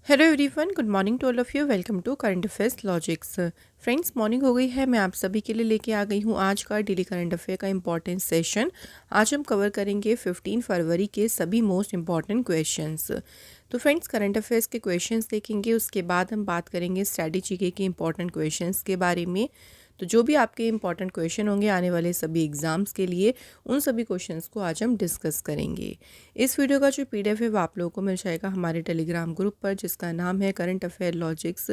Hello everyone, good morning to all of you. Welcome to current affairs logics. Friends, morning हो गई है। मैं आप सभी के लिए लेके आ गई हूँ आज का डेली करंट अफेयर का इंपॉर्टेंट सेशन। आज हम कवर करेंगे 15 फरवरी के सभी मोस्ट इंपॉर्टेंट क्वेश्चंस। तो फ्रेंड्स, करंट अफेयर्स के क्वेश्चंस देखेंगे, उसके बाद हम बात करेंगे स्ट्रैटेजी के इंपॉर्टेंट क्वेश्चंस के बारे में। तो जो भी आपके इंपॉर्टेंट क्वेश्चन होंगे आने वाले सभी एग्जाम्स के लिए, उन सभी क्वेश्चंस को आज हम डिस्कस करेंगे। इस वीडियो का जो पीडीएफ है वो आप लोगों को मिल जाएगा हमारे टेलीग्राम ग्रुप पर, जिसका नाम है करंट अफेयर लॉजिक्स।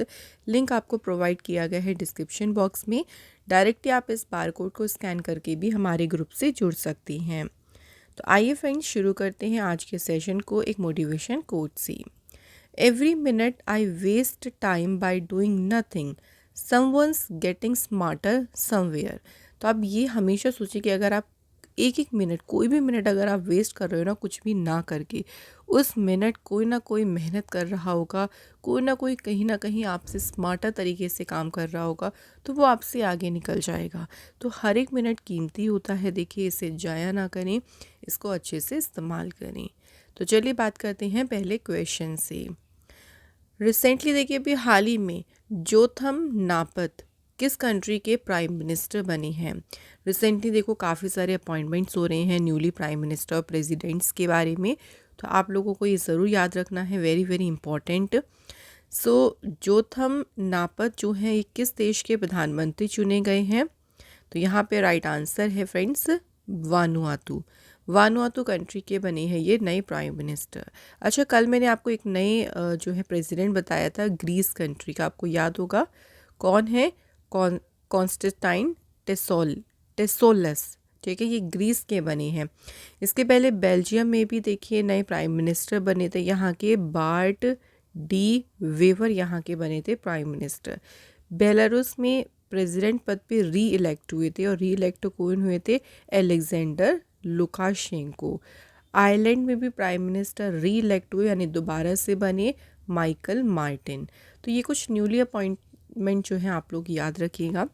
लिंक आपको प्रोवाइड किया गया है डिस्क्रिप्शन बॉक्स में। डायरेक्टली आप इस बार कोड को स्कैन करके भी हमारे ग्रुप से जुड़ सकती हैं। तो आइए फ्रेंड्स, शुरू करते हैं आज के सेशन को एक मोटिवेशन कोट से। Every minute I waste time by doing nothing, someone's getting smarter somewhere. तो आप ये हमेशा सोचिए कि अगर आप एक एक मिनट, कोई भी मिनट अगर आप वेस्ट कर रहे हो ना कुछ भी ना करके, उस मिनट कोई ना कोई मेहनत कर रहा होगा, कोई ना कहीं आपसे स्मार्टर तरीके से काम कर रहा होगा, तो वो आपसे आगे निकल जाएगा। तो हर एक मिनट कीमती होता है, देखिए इसे जाया ना करें, इसको अच्छे से इस्तेमाल करें। तो चलिए बात करते हैं पहले क्वेश्चन से। रिसेंटली देखिए, अभी हाल ही में जोथम नापत किस कंट्री के प्राइम मिनिस्टर बने हैं। रिसेंटली देखो काफ़ी सारे अपॉइंटमेंट्स हो रहे हैं न्यूली प्राइम मिनिस्टर और प्रेसिडेंट्स के बारे में, तो आप लोगों को ये ज़रूर याद रखना है, वेरी वेरी इंपॉर्टेंट। जोथम नापत जो हैं ये किस देश के प्रधानमंत्री चुने गए हैं। तो यहाँ पे राइट आंसर है फ्रेंड्स, वानुआतू। वानुआतू कंट्री के बने हैं ये नए प्राइम मिनिस्टर। अच्छा, कल मैंने आपको एक नए जो है प्रेसिडेंट बताया था ग्रीस कंट्री का, आपको याद होगा कौन है। कॉन्स्टेंटाइन टेसोलस। ठीक है, ये ग्रीस के बने हैं। इसके पहले बेल्जियम में भी देखिए नए प्राइम मिनिस्टर बने थे, यहाँ के बार्ट डी वेवर यहाँ के बने थे प्राइम मिनिस्टर। बेलारूस में प्रेसिडेंट पद पे री इलेक्ट हुए थे, और री इलेक्ट कौन हुए थे, एलेक्जेंडर लुकाशेंको। आयरलैंड में भी प्राइम मिनिस्टर री इलेक्ट हुए, यानी दोबारा से बने, माइकल मार्टिन। तो ये कुछ न्यूली अपॉइंटमेंट जो है आप लोग याद रखिएगा।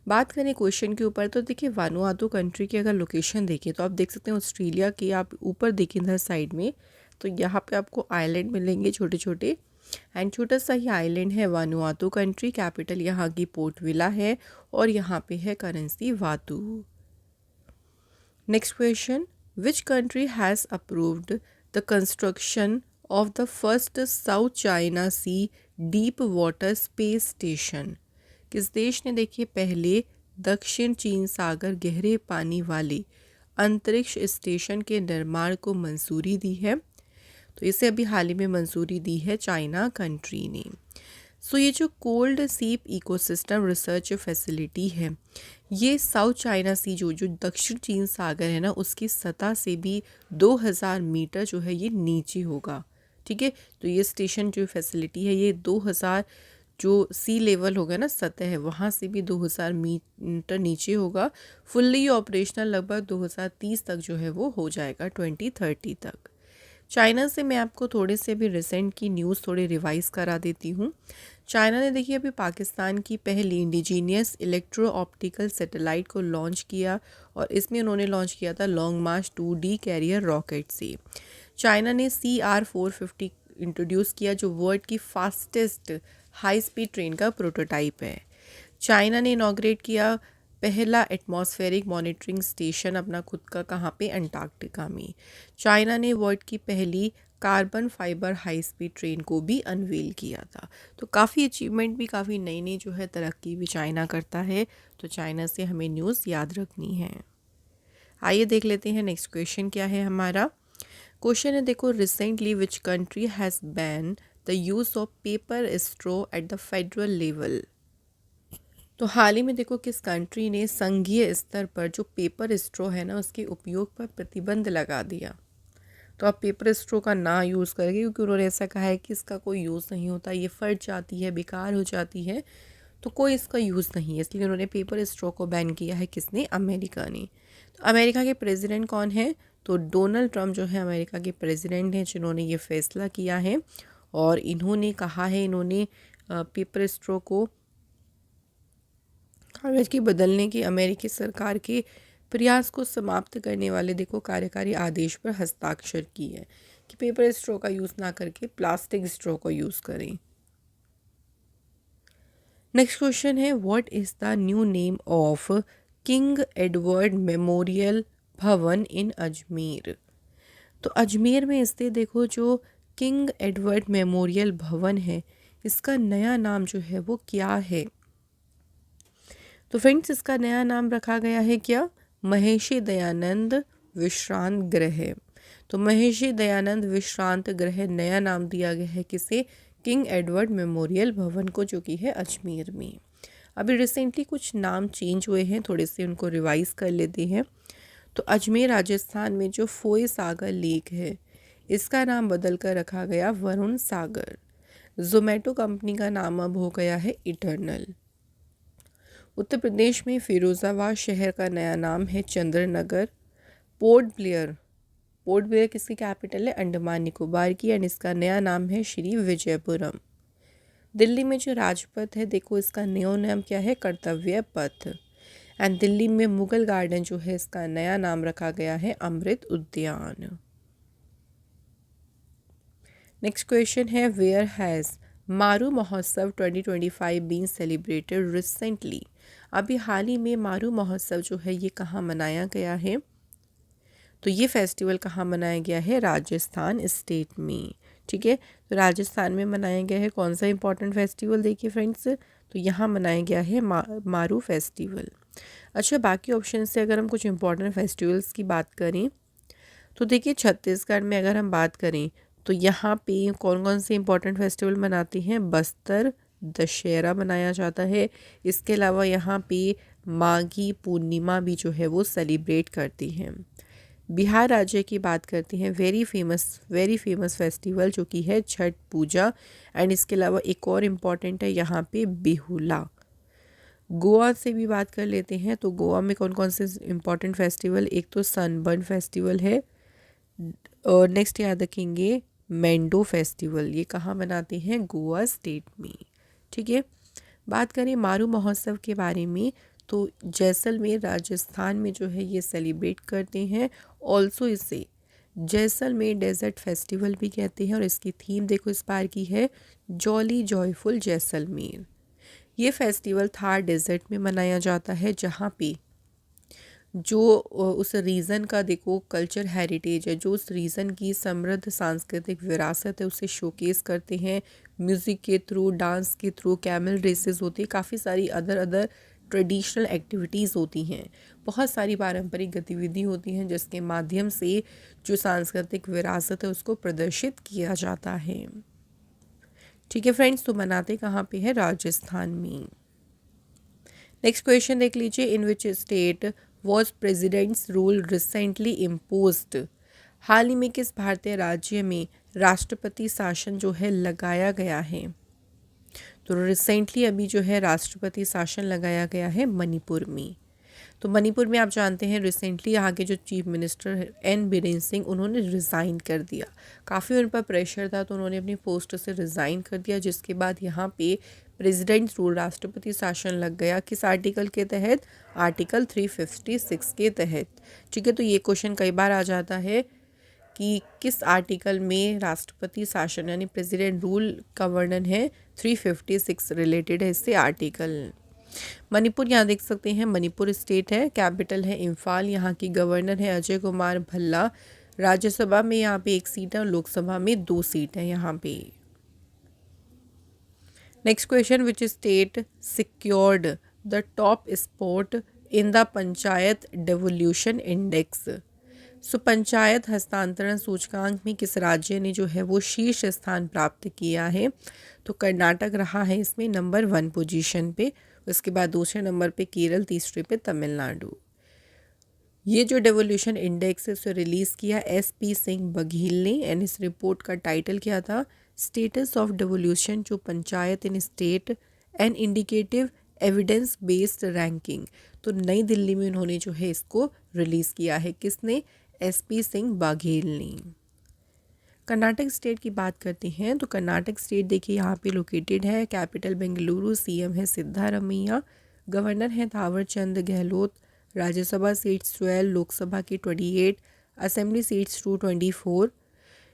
बात करें क्वेश्चन के ऊपर, तो देखिए वानुआतू कंट्री की अगर लोकेशन देखें तो आप देख सकते हैं ऑस्ट्रेलिया की, आप ऊपर देखें इधर साइड में, तो यहाँ पे आपको आइलैंड मिलेंगे छोटे छोटे, एंड छोटा सा ही आइलैंड है वानुआतू कंट्री। कैपिटल यहाँ की पोर्ट विला है, और यहाँ पे है currency vatu. Next question, which country has approved the construction of the first South China Sea deep water space station. किस देश ने देखिए पहले दक्षिण चीन सागर गहरे पानी वाले अंतरिक्ष स्टेशन के निर्माण को मंजूरी दी है। तो इसे अभी हाल ही में मंजूरी दी है चाइना कंट्री ने। ये जो कोल्ड सीप इकोसिस्टम रिसर्च फैसिलिटी है, ये साउथ चाइना सी जो जो दक्षिण चीन सागर है ना, उसकी सतह से भी 2000 मीटर जो है ये नीचे होगा। ठीक है, तो ये स्टेशन जो फैसिलिटी है ये 2000 जो सी लेवल होगा ना, सतह है, वहाँ से भी 2000 मीटर नीचे होगा। फुल्ली ऑपरेशनल लगभग 2030 तक जो है वो हो जाएगा, 2030 तक। चाइना से मैं आपको थोड़े से भी रिसेंट की न्यूज़ थोड़ी रिवाइज करा देती हूँ। चाइना ने देखिए अभी पाकिस्तान की पहली इंडिजीनियस इलेक्ट्रो ऑप्टिकल सैटेलाइट को लॉन्च किया, और इसमें उन्होंने लॉन्च किया था लॉन्ग मार्च 2D कैरियर रॉकेट से। चाइना ने CR-450 इंट्रोड्यूस किया, जो वर्ल्ड की फास्टेस्ट हाई स्पीड ट्रेन का प्रोटोटाइप है। चाइना ने इनॉग्रेट किया पहला एटमॉस्फेरिक मॉनिटरिंग स्टेशन अपना खुद का, कहाँ पे, अंटार्कटिका में। चाइना ने वर्ल्ड की पहली carbon fibre high speed train को भी अनवील किया था। तो काफ़ी अचीवमेंट भी, काफ़ी नई नई जो है तरक्की भी चाइना करता है, तो चाइना से हमें न्यूज़ याद रखनी है। आइए देख लेते हैं नेक्स्ट क्वेश्चन क्या है हमारा। क्वेश्चन है देखो, recently which country has ban the use of paper straw at the federal level. तो हाल ही में देखो किस कंट्री ने संघीय स्तर पर जो पेपर स्ट्रॉ है ना, उसके उपयोग पर प्रतिबंध लगा दिया। तो आप पेपर स्ट्रॉ का ना यूज़ करेंगे, क्योंकि उन्होंने ऐसा कहा है कि इसका कोई यूज़ नहीं होता, ये फट जाती है, बेकार हो जाती है, तो कोई इसका यूज़ नहीं है, इसलिए उन्होंने पेपर स्ट्रॉ को बैन किया है। किसने? अमेरिका ने। तो अमेरिका के प्रेसिडेंट कौन है? तो डोनाल्ड ट्रम्प जो है अमेरिका के प्रेसिडेंट हैं, जिन्होंने ये फैसला किया है, और इन्होंने कहा है, इन्होंने पेपर स्ट्रॉ को कागज़ की बदलने की अमेरिकी सरकार के प्रयास को समाप्त करने वाले देखो कार्यकारी आदेश पर हस्ताक्षर किए हैं। कि पेपर स्ट्रॉ का यूज़ ना करके प्लास्टिक स्ट्रॉ का यूज़ करें। नेक्स्ट क्वेश्चन है what is the new name of king Edward memorial भवन इन अजमेर। तो अजमेर में स्थित देखो जो किंग एडवर्ड मेमोरियल भवन है, इसका नया नाम जो है वो क्या है। तो फ्रेंड्स इसका नया नाम रखा गया है क्या, महर्षि दयानंद विश्रांत गृह। तो महर्षि दयानंद विश्रांत गृह नया नाम दिया गया है किसे, किंग एडवर्ड मेमोरियल भवन को, जो कि है अजमेर में। अभी रिसेंटली कुछ नाम चेंज हुए हैं, थोड़े से उनको रिवाइज कर लेते हैं। तो अजमेर राजस्थान में जो फोय सागर लेक है, इसका नाम बदल कर रखा गया वरुण सागर। जोमेटो कंपनी का नाम अब हो गया है इटर्नल। उत्तर प्रदेश में फिरोज़ाबाद शहर का नया नाम है चंद्रनगर। पोर्ट ब्लेयर किसकी कैपिटल है, अंडमान निकोबार की, एंड इसका नया नाम है श्री विजयपुरम। दिल्ली में जो राजपथ है देखो, इसका नया नाम क्या है, कर्तव्य पथ। एंड दिल्ली में मुगल गार्डन जो है, इसका नया नाम रखा गया है अमृत उद्यान। नेक्स्ट क्वेश्चन है वेयर हैज़ मारू महोत्सव 2025 बीन सेलिब्रेटेड रिसेंटली। अभी हाल ही में मारू महोत्सव जो है ये कहाँ मनाया गया है। तो ये फेस्टिवल कहाँ मनाया गया है, राजस्थान स्टेट में। ठीक है, तो राजस्थान में मनाया गया है कौन सा इंपॉर्टेंट फेस्टिवल, देखिए फ्रेंड्स, तो यहाँ मनाया गया है मारू फेस्टिवल। अच्छा, बाकी ऑप्शन से अगर हम कुछ इंपॉर्टेंट फेस्टिवल्स की बात करें तो देखिए छत्तीसगढ़ में अगर हम बात करें तो यहाँ पे कौन कौन से इंपॉर्टेंट फेस्टिवल मनाते हैं, बस्तर दशहरा मनाया जाता है। इसके अलावा यहाँ पे माघी पूर्णिमा भी जो है वो सेलिब्रेट करती हैं। बिहार राज्य की बात करते हैं, वेरी फेमस फेस्टिवल जो कि है छठ पूजा। एंड इसके अलावा एक और इम्पॉर्टेंट है यहाँ पे बिहुला। गोवा से भी बात कर लेते हैं, तो गोवा में कौन कौन से इम्पॉर्टेंट फेस्टिवल, एक तो सनबर्न फेस्टिवल है, और नेक्स्ट याद रखेंगे मैंडो फेस्टिवल। ये कहाँ मनाते हैं, गोवा स्टेट में। ठीक है, बात करें मारू महोत्सव के बारे में तो जैसलमेर राजस्थान में जो है ये सेलिब्रेट करते हैं। ऑल्सो इसे जैसलमेर डेजर्ट फेस्टिवल भी कहते हैं, और इसकी थीम देखो इस बार की है जॉली जॉयफुल जैसलमेर। ये फेस्टिवल थार डेजर्ट में मनाया जाता है, जहाँ पे जो उस रीजन का देखो कल्चर हेरिटेज है, जो उस रीजन की समृद्ध सांस्कृतिक विरासत है, उसे शोकेस करते हैं म्यूज़िक के थ्रू, डांस के थ्रू, कैमल रेसेस होती है, काफ़ी सारी अदर ट्रेडिशनल एक्टिविटीज़ होती हैं, बहुत सारी पारंपरिक गतिविधि होती हैं, जिसके माध्यम से जो सांस्कृतिक विरासत है उसको प्रदर्शित किया जाता है। ठीक है फ्रेंड्स, तो मनाते कहाँ पे है, राजस्थान में। नेक्स्ट क्वेश्चन देख लीजिए, in which state was president's rule recently imposed. हाल ही में किस भारतीय राज्य में राष्ट्रपति शासन जो है लगाया गया है। तो रिसेंटली अभी जो है राष्ट्रपति शासन लगाया गया है मणिपुर में। तो मणिपुर में आप जानते हैं रिसेंटली यहाँ के जो chief minister N Biren Singh, उन्होंने रिज़ाइन कर दिया। काफ़ी उन पर प्रेशर था तो उन्होंने अपनी पोस्ट से रिज़ाइन कर दिया, जिसके बाद यहाँ पे प्रेसिडेंट रूल राष्ट्रपति शासन लग गया। किस आर्टिकल के तहत, आर्टिकल 356 के तहत। ठीक है, तो ये क्वेश्चन कई बार आ जाता है कि किस आर्टिकल में राष्ट्रपति शासन यानी प्रेसिडेंट रूल का वर्णन है, 356 रिलेटेड है इससे आर्टिकल। मणिपुर यहाँ देख सकते हैं, मणिपुर स्टेट है, कैपिटल है इम्फाल, यहाँ की गवर्नर है अजय कुमार भल्ला। राज्यसभा में यहाँ पे 1 सीट है और लोकसभा में 2 सीट है यहाँ पे। Next question, which state secured the top spot in the panchayat devolution index. So panchayat हस्तांतरण सूचकांक में किस राज्य ने जो है वो शीर्ष स्थान प्राप्त किया है। तो कर्नाटक रहा है इसमें नंबर 1 पोजीशन पे, उसके बाद दूसरे नंबर पे केरल, तीसरे पे तमिलनाडु। ये जो डेवोल्यूशन इंडेक्स है उसे रिलीज़ किया SP सिंह बघेल ने, एंड इस रिपोर्ट का टाइटल क्या था, स्टेटस ऑफ डेवोल्यूशन जो पंचायत इन state and indicative evidence based ranking. तो नई दिल्ली में उन्होंने जो है इसको रिलीज़ किया है, किसने, SP सिंह बघेल ने। कर्नाटक स्टेट की बात करते हैं तो कर्नाटक स्टेट देखिए यहाँ पे लोकेटेड है, कैपिटल बेंगलुरु, CM है सिद्धारमैया, गवर्नर है थावर चंद गहलोत, राज्यसभा सीट्स 12, लोकसभा की 28, असेंबली सीट्स 224।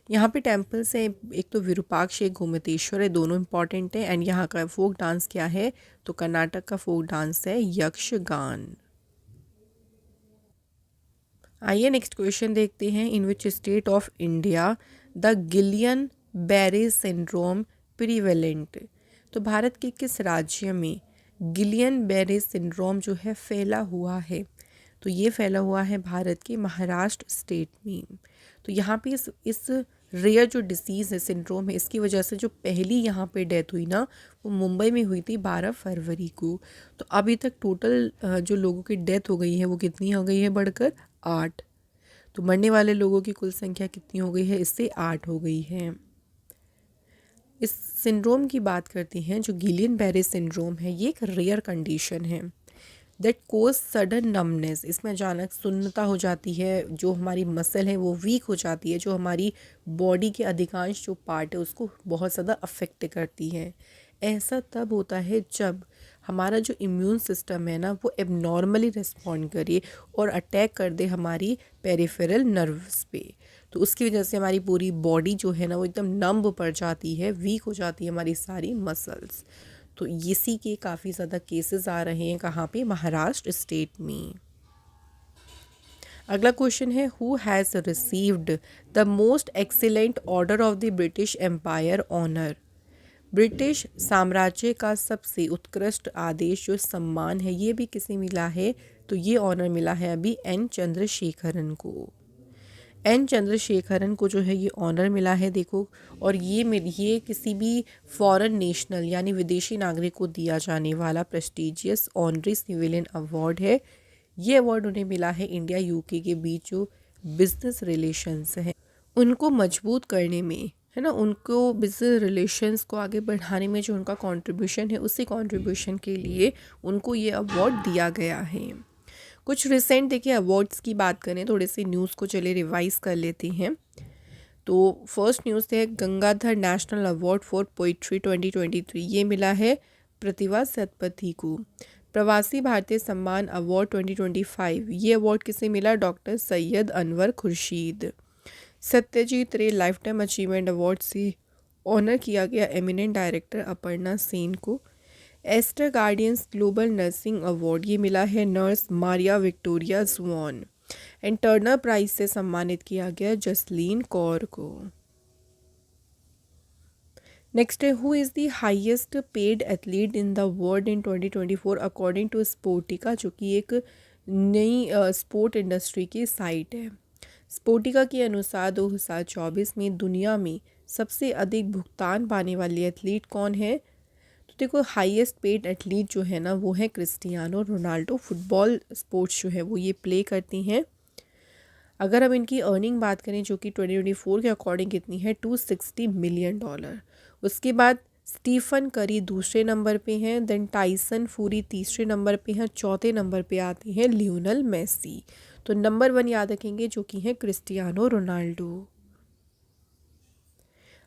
यहाँ पे टेम्पल्स हैं, एक तो विरूपाक्ष एक गोमतेश्वर है, दोनों इम्पॉर्टेंट हैं। एंड यहाँ का फोक डांस क्या है, तो कर्नाटक का फोक डांस है यक्षगान। आइए नेक्स्ट क्वेश्चन देखते हैं। In which state of India the Guillain Barre syndrome prevalent. तो भारत के किस राज्य में गिलियन बैरे सिंड्रोम जो है फैला हुआ है, तो ये फैला हुआ है भारत के महाराष्ट्र स्टेट में। तो यहाँ पे इस रेयर जो डिसीज़ है, सिंड्रोम है, इसकी वजह से जो पहली यहाँ पे डेथ हुई ना, वो मुंबई में हुई थी 12 फरवरी को। तो अभी तक टोटल जो लोगों की डेथ हो गई है वो कितनी हो गई है, बढ़कर 8। तो मरने वाले लोगों की कुल संख्या कितनी हो गई है, इससे 8 हो गई है। इस सिंड्रोम की बात करते हैं, जो गिलियन बैरे सिंड्रोम है, ये एक रेयर कंडीशन है दैट कोज सडन नमनेस। इसमें अचानक सुन्नता हो जाती है, जो हमारी मसल है वो वीक हो जाती है, जो हमारी बॉडी के अधिकांश जो पार्ट है उसको बहुत ज़्यादा अफेक्ट करती है। ऐसा तब होता है जब हमारा जो इम्यून सिस्टम है ना, वो एबनॉर्मली रिस्पॉन्ड करे और अटैक कर दे हमारी पेरिफेरल नर्व्स पे। तो उसकी वजह से हमारी पूरी बॉडी जो है ना, वो एकदम नम्ब पड़ जाती है, वीक हो जाती है हमारी सारी मसल्स। तो इसी के काफ़ी ज़्यादा केसेस आ रहे हैं, कहाँ पे, महाराष्ट्र स्टेट में। अगला क्वेश्चन है, who has received the most excellent order of the British Empire honour. British साम्राज्य का सबसे उत्कृष्ट आदेश जो सम्मान है, ये भी किसे मिला है, तो ये ऑनर मिला है अभी एन चंद्रशेखरन को। एन चंद्रशेखरन को जो है ये ऑनर मिला है, देखो। और ये किसी भी फॉरेन नेशनल यानी विदेशी नागरिक को दिया जाने वाला प्रेस्टिजियस ऑनरी सिविलियन अवार्ड है। ये अवार्ड उन्हें मिला है इंडिया यूके के बीच जो बिजनेस रिलेशंस हैं उनको मजबूत करने में, है ना, उनको बिजनेस रिलेशंस को आगे बढ़ाने में जो उनका कंट्रीब्यूशन है, उसी कंट्रीब्यूशन के लिए उनको ये अवार्ड दिया गया है। कुछ रिसेंट देखिए अवार्ड्स की बात करें, थोड़े से न्यूज़ को चले रिवाइज कर लेते हैं। तो फर्स्ट न्यूज़ है, Gangadhar national award for poetry 2023 ये मिला है प्रतिभा सतपथी को। प्रवासी भारतीय सम्मान अवार्ड 2025 ये अवार्ड किसे मिला, doctor Syed Anwar Khurshid. Satyajit Ray lifetime achievement award से ऑनर किया गया एमिनेंट डायरेक्टर अपर्णा सेन को। Aster Guardians Global Nursing Award ये मिला है nurse Maria Victoria Swan. And Turner Prize से सम्मानित किया गया जसलीन कौर को। नेक्स्ट है, who is the highest paid athlete in the world in 2024 according to Sportico, जो कि एक नई स्पोर्ट इंडस्ट्री की साइट है। स्पोर्टिका के अनुसार 2024 में दुनिया में सबसे अधिक भुगतान पाने वाली एथलीट कौन है, तो देखो हाईएस्ट पेड एथलीट जो है ना, वो है क्रिस्टियानो रोनाल्डो। फुटबॉल स्पोर्ट्स जो है वो ये प्ले करती हैं। अगर हम इनकी अर्निंग बात करें, जो कि 2024 के अकॉर्डिंग कितनी है, $260 मिलियन। उसके बाद स्टीफन करी दूसरे नंबर पे हैं, देन टाइसन फूरी तीसरे नंबर पे हैं, चौथे नंबर पे आते हैं लियोनल मेसी। तो नंबर 1 याद रखेंगे, जो कि है क्रिस्टियानो रोनाल्डो।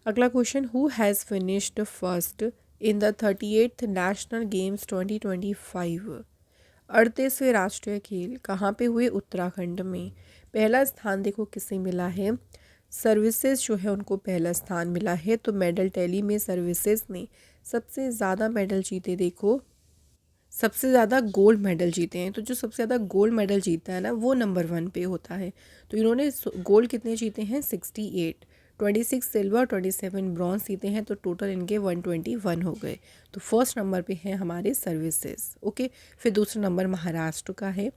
अगला question, who has finished first in the 38th national games 2025। 38वें राष्ट्रीय खेल कहाँ पे हुए, उत्तराखंड में। पहला स्थान देखो किसे मिला है, सर्विसेज जो है उनको पहला स्थान मिला है। तो मेडल टैली में सर्विसेज ने सबसे ज़्यादा मेडल जीते, देखो सबसे ज़्यादा गोल्ड मेडल जीते हैं। तो जो सबसे ज़्यादा गोल्ड मेडल जीता है ना, वो नंबर 1 पे होता है। तो इन्होंने गोल्ड कितने जीते हैं, 68, 26 सिल्वर, 27 ब्रॉन्ज जीते हैं। तो टोटल इनके 121 हो गए। तो फर्स्ट नंबर पे है हमारे सर्विसेज, ओके। फिर दूसरा नंबर महाराष्ट्र का है।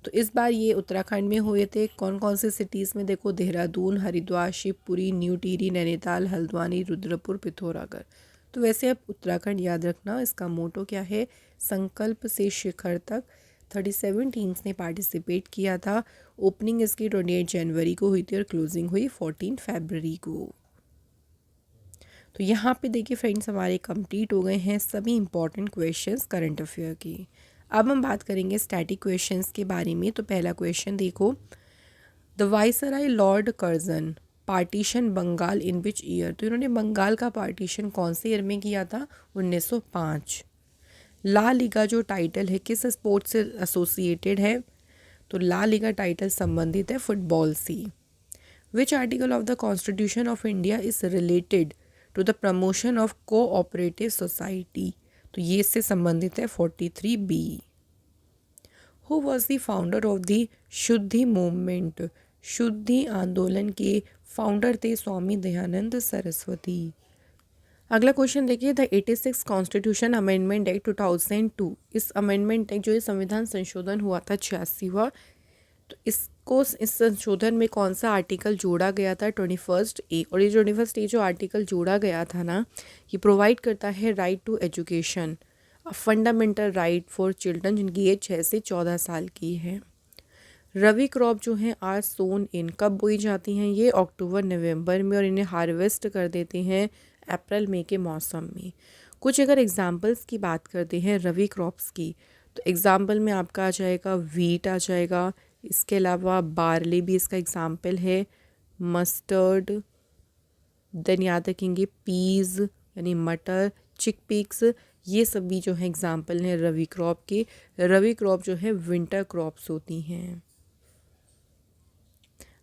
तो इस बार ये उत्तराखंड में हुए थे। कौन कौन से सिटीज़ में, देखो देहरादून, हरिद्वार, शिवपुरी, न्यू टिहरी, नैनीताल, हल्द्वानी, रुद्रपुर, पिथौरागढ़। तो वैसे आप उत्तराखंड याद रखना, इसका मोटो क्या है, संकल्प से शिखर तक। 37 टीम्स ने पार्टिसिपेट किया था। ओपनिंग इसकी 28 जनवरी को हुई थी और क्लोजिंग हुई 14 फरवरी को। तो यहाँ पे देखिए फ्रेंड्स, हमारे कंप्लीट हो गए हैं सभी इंपॉर्टेंट क्वेश्चंस करंट अफेयर की। अब हम बात करेंगे स्टैटिक क्वेश्चंस के बारे में। तो पहला क्वेश्चन देखो, the viceroy Lord Curzon partition Bengal in which year. तो इन्होंने बंगाल का पार्टीशन कौन से ईयर में किया था, 1905। ला लीगा जो टाइटल है किस स्पोर्ट से एसोसिएटेड है, तो ला लीगा टाइटल संबंधित है फुटबॉल से। Which article of the constitution of India is related to the promotion of cooperative society, तो ये इससे संबंधित है 43B। Who was the founder of the Shuddhi movement, Shuddhi आंदोलन के फाउंडर थे स्वामी दयानंद सरस्वती। अगला क्वेश्चन देखिए, द 86 कॉन्स्टिट्यूशन अमेंडमेंट एक्ट 2002, इस अमेंडमेंट एक्ट जो ये संविधान संशोधन हुआ था 86वां, तो इस संशोधन में कौन सा आर्टिकल जोड़ा गया था? 21A। और ये 21A जो आर्टिकल जोड़ा गया था ना, ये प्रोवाइड करता है right to education, a fundamental right for children जिनकी एज 6 से 14 साल की है। रवि क्रॉप जो हैं आर सोन इन, कब बोई जाती हैं? ये अक्टूबर नवंबर में, और इन्हें हार्वेस्ट कर देते हैं अप्रैल मई के मौसम में। कुछ अगर एग्जांपल्स की बात करते हैं रवि क्रॉप्स की, तो एग्जांपल में आपका आ जाएगा वीट आ जाएगा, इसके अलावा बार्ली भी इसका एग्जांपल है, मस्टर्ड, देन याद रखेंगे पीज यानी मटर, चिकपीक्स, ये सब भी जो है एग्जांपल हैं रवि क्रॉप के। रवि क्रॉप जो है विंटर क्रॉप्स होती हैं।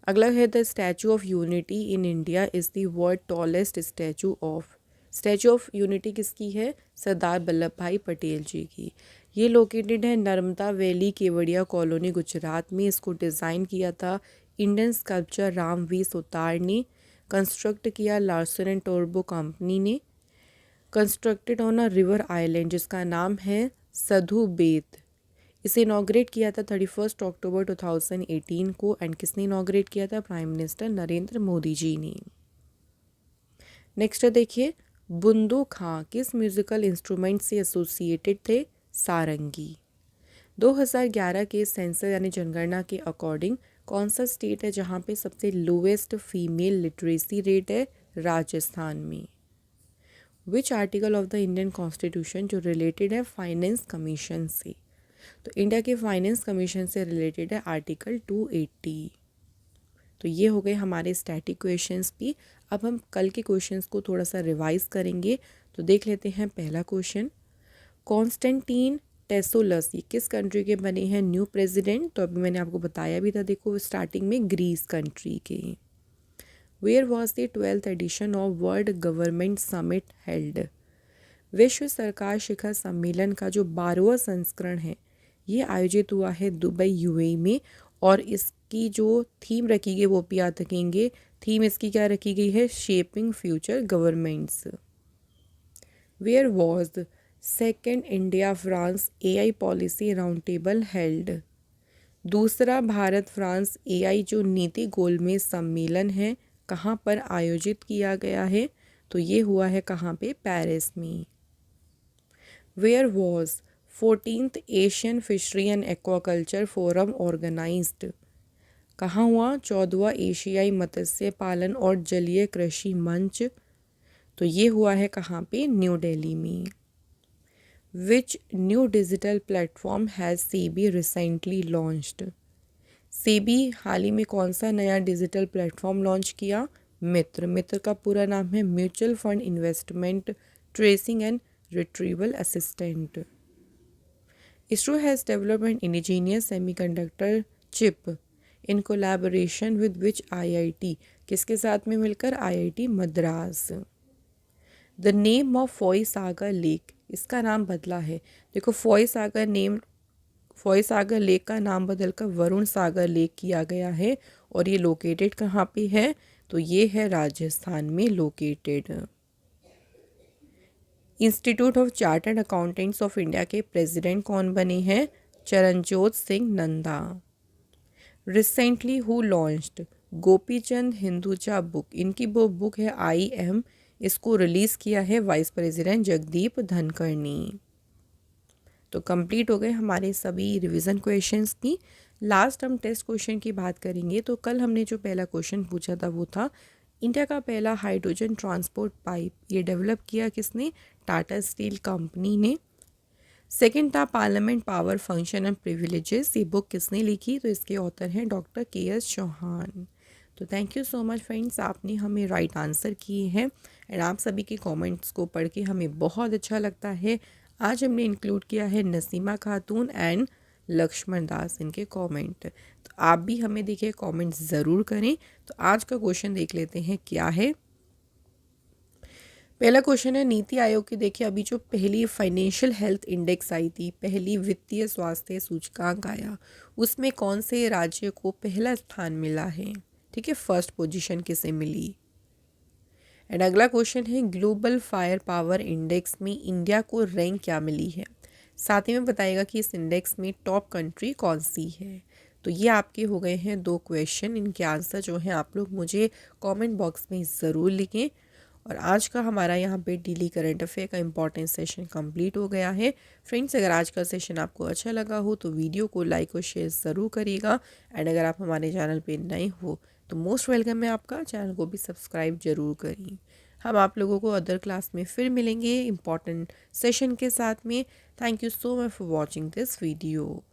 अगला है the statue of unity in India is the world tallest statue of. Statue of unity किसकी है? सरदार वल्लभ भाई पटेल जी की। ये लोकेटेड है नर्मदा वैली केवड़िया कॉलोनी गुजरात में। इसको डिज़ाइन किया था Indian sculpture Ram V Sutar ने, कंस्ट्रक्ट किया लार्सन एंड टोरबो कंपनी ने, constructed on a river island जिसका नाम है सधु बेत। इसे इनॉग्रेट किया था 31 अक्टूबर 2018 को, एंड किसने इनॉग्रेट किया था? प्राइम मिनिस्टर नरेंद्र मोदी जी ने। नेक्स्ट देखिए, बुंदू खां किस म्यूजिकल इंस्ट्रूमेंट से एसोसिएटेड थे? सारंगी। 2011 के सेंसस यानी जनगणना के अकॉर्डिंग कौन सा स्टेट है जहां पे सबसे लोवेस्ट फीमेल लिटरेसी रेट है? राजस्थान में। विच article of the Indian constitution जो रिलेटेड है फाइनेंस कमीशन से, तो इंडिया के फाइनेंस कमीशन से रिलेटेड है आर्टिकल 280। तो ये हो गए हमारे स्टैटिक क्वेश्चंस भी। अब हम कल के क्वेश्चंस को थोड़ा सा रिवाइज करेंगे। तो देख लेते हैं पहला क्वेश्चन, कॉन्स्टेंटीन टेसोलस ये किस कंट्री के बने हैं न्यू प्रेसिडेंट? तो अभी मैंने आपको बताया भी था, देखो स्टार्टिंग में ग्रीस कंट्री के। Where was the 12th edition of world government summit held? विश्व सरकार शिखर सम्मेलन का जो 12वां संस्करण है ये आयोजित हुआ है दुबई यूएई में, और इसकी जो थीम रखी गई वो भी याद रखेंगे। थीम इसकी क्या रखी गई है? Shaping future governments. Where was second India France AI policy round table held? दूसरा भारत फ्रांस एआई जो नीति गोलमेज सम्मेलन है कहाँ पर आयोजित किया गया है? तो ये हुआ है कहाँ पे? पेरिस में। Where was 14th Asian fishery and aquaculture forum organised? कहाँ हुआ? 14वां एशियाई मत्स्य पालन और जलीय कृषि मंच, तो ये हुआ है कहाँ पे? न्यू दिल्ली में। Which new digital platform has SEBI recently launched? SEBI हाल ही में कौन सा नया डिजिटल प्लेटफॉर्म लॉन्च किया? मित्र। मित्र का पूरा नाम है mutual fund investment tracing and retrieval assistant. ISRO has developed an indigenous semiconductor chip in collaboration with which IIT? किसके साथ में मिलकर? IIT Madras. The name of Foy Sagar lake, इसका नाम बदला है। देखो फॉय सागर लेक का नाम बदलकर वरुण सागर लेक किया गया है, और ये लोकेटेड कहाँ पे है? तो ये है राजस्थान में located. Institute of chartered accountants of India के प्रेसिडेंट कौन बने हैं? Charanjot Singh Nanda. Recently who launched Gopichand Hinduja book? इनकी वो बुक है IM, इसको रिलीज़ किया है वाइस प्रेसिडेंट जगदीप धनखड़ ने। तो कंप्लीट हो गए हमारे सभी रिवीजन क्वेश्चंस की। लास्ट हम टेस्ट क्वेश्चन की बात करेंगे। तो कल हमने जो पहला क्वेश्चन पूछा था वो था इंडिया का पहला हाइड्रोजन ट्रांसपोर्ट पाइप ये डेवलप किया किसने? टाटा स्टील कंपनी ने। सेकंड था parliament power function and privileges, ये बुक किसने लिखी? तो इसके ऑथर हैं डॉक्टर KS चौहान। तो thank you so much friends, आपने हमें राइट आंसर किए हैं, एंड आप सभी के कमेंट्स को पढ़ के हमें बहुत अच्छा लगता है। आज हमने इंक्लूड किया है नसीमा खातून एंड लक्ष्मण दास इनके कमेंट। तो आप भी हमें देखिए कमेंट ज़रूर करें। तो आज का क्वेश्चन देख लेते हैं क्या है। पहला क्वेश्चन है, नीति आयोग की देखिए अभी जो पहली फाइनेंशियल हेल्थ इंडेक्स आई थी, पहली वित्तीय स्वास्थ्य सूचकांक आया, उसमें कौन से राज्य को पहला स्थान मिला है? ठीक है, फर्स्ट पोजीशन किसे मिली? एंड अगला क्वेश्चन है, ग्लोबल फायर पावर इंडेक्स में इंडिया को रैंक क्या मिली है? साथ ही में बताएगा कि इस इंडेक्स में टॉप कंट्री कौन सी है। तो ये आपके हो गए हैं 2 क्वेश्चन। इनके आंसर जो हैं आप लोग मुझे कमेंट बॉक्स में ज़रूर लिखें। और आज का हमारा यहाँ पे डेली करंट अफेयर का इंपॉर्टेंट सेशन कंप्लीट हो गया है। फ्रेंड्स, अगर आज का सेशन आपको अच्छा लगा हो तो वीडियो को लाइक और शेयर ज़रूर करिएगा। एंड अगर आप हमारे चैनल पे नए हो तो मोस्ट वेलकम है आपका, चैनल को भी सब्सक्राइब जरूर करिए। हम आप लोगों को अदर क्लास में फिर मिलेंगे इंपॉर्टेंट सेशन के साथ में। Thank you so much for watching this video.